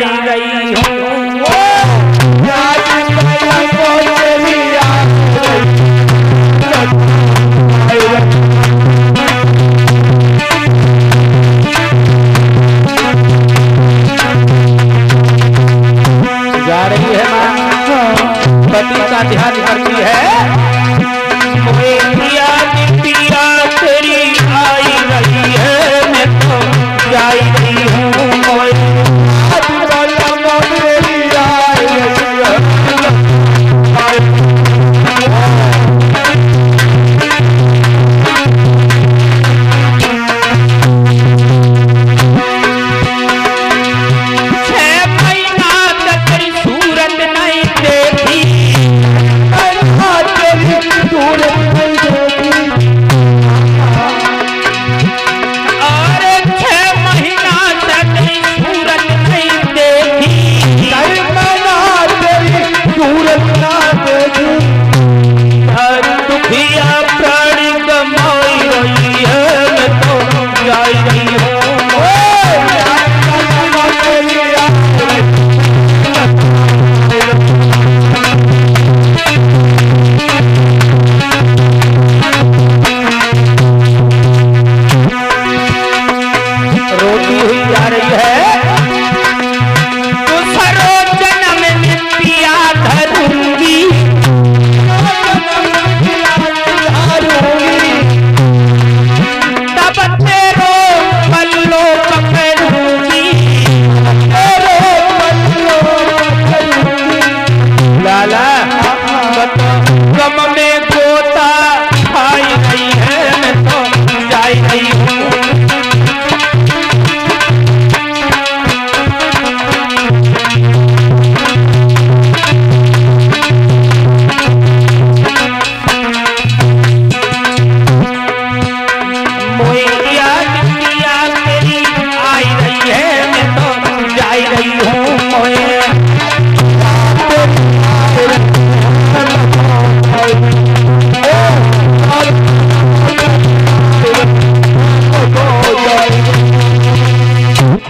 आई रही हूँ। जा रही है माँ, पति का ध्यान करती है। पिया तेरी आई रही है, मैं तो जा रही हूँ।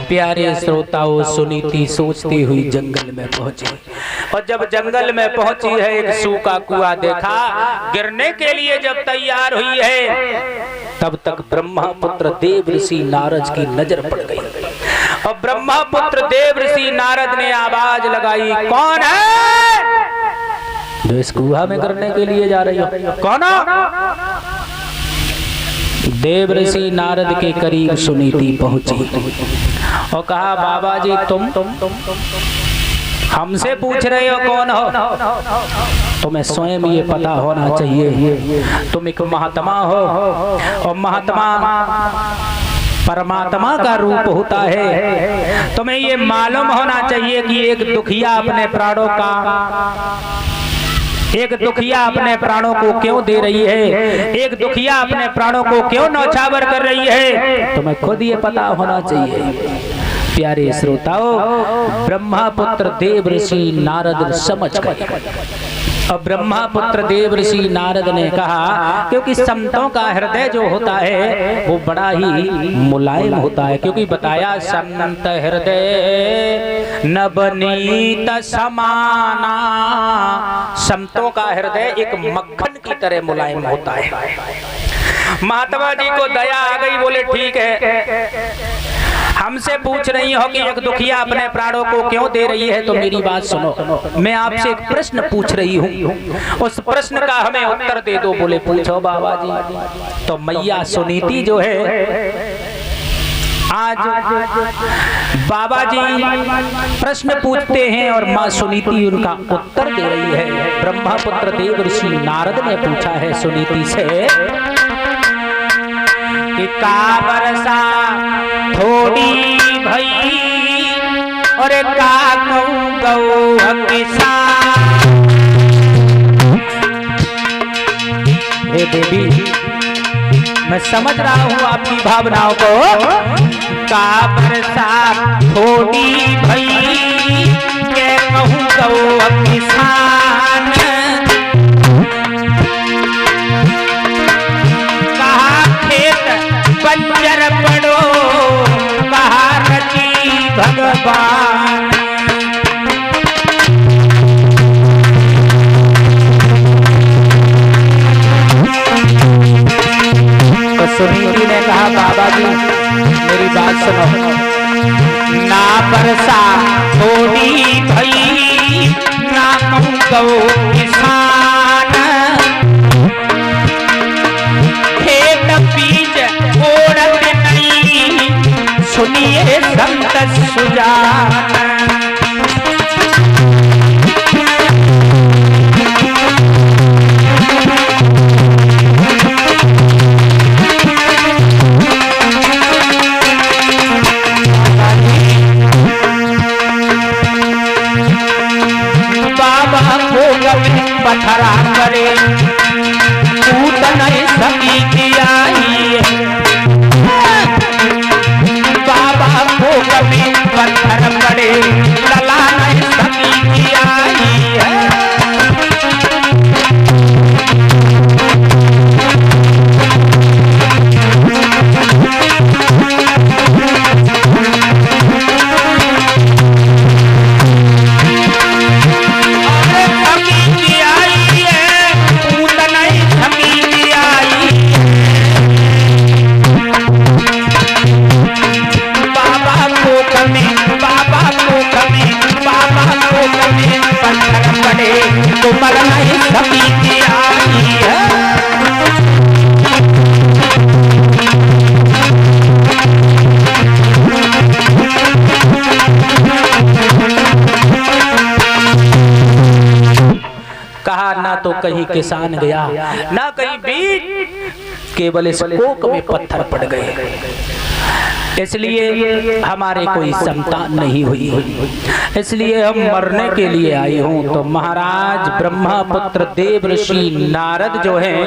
प्यारे श्रोताओं, सुनीति सोचती हुई जंगल में पहुंची और जब जंगल में पहुंची है एक सूखा कुआं देखा। गिरने के लिए जब तैयार हुई है तब तक ब्रह्मपुत्र देव ऋषि नारद की नजर पड़ गई और ब्रह्मपुत्र देव ऋषि नारद ने आवाज लगाई, कौन है जो इस कुआं में गिरने के लिए जा रही हो? कौन? देव ऋषि नारद के करीब सुनीति पहुंची और कहा, बाबा जी तुम हमसे पूछ रहे हो कौन हो? तुम्हें स्वयं ये पता होना चाहिए तुम एक महात्मा हो और महात्मा परमात्मा का रूप होता है। तुम्हें ये मालूम होना चाहिए कि एक दुखिया अपने प्राणों को क्यों दे रही है, एक दुखिया अपने प्राणों को क्यों नौछावर कर रही है, तुम्हें खुद ये पता होना चाहिए। प्यारे श्रोताओं, ब्रह्मपुत्र देव ऋषि नारद समझ गए और ब्रह्मपुत्र देव ऋषि नारद ने कहा, क्योंकि संतों का हृदय जो होता है वो बड़ा ही मुलायम होता है, क्योंकि बताया संत हृदय नवनीत समाना, संतों का हृदय एक मक्खन की तरह मुलायम होता है। महात्मा जी को दया आ गई, बोले ठीक है, हमसे पूछ रही हो कि एक दुखिया अपने प्राणों को क्यों दे रही है, तो मेरी बात सुनो, मैं आपसे एक प्रश्न पूछ रही हूँ, उस प्रश्न का हमें उत्तर दे दो। बोले पूछो बाबा जी। तो मैया सुनीति जो है, आज बाबा जी प्रश्न पूछते हैं और माँ सुनीति उनका उत्तर दे रही है। ब्रह्मपुत्र देव ऋषि नारद ने पूछा है सुनीति से कि का वर्षा थोड़ी भई और का गौ किसान। हे देवी, मैं समझ रहा हूँ आपकी भावनाओं को। का वर्षा थोड़ी भई के कहूँ गौ किसान, बंजर पड़ो कहा रची भगवान। सुनीति ने कहा बाबा जी मेरी बात सुनो, ना बरसा थोड़ी भई ना गौ किसान, खेत बीज ओढ़त नहीं सुनिए संत सुजान। पथरा करे कूद नहीं सकी की आई, बाबा को कभी पत्थर पड़े लला नहीं सकी की आई है। कहा ना तो कहीं किसान गया ना कहीं बीज, केवल इस कोक में पत्थर पड़ गए, इसलिए हमारे कोई संतान नहीं हुई, इसलिए हम मरने के लिए आई हूँ। तो महाराज ब्रह्मपुत्र देव ऋषि नारद जो हैं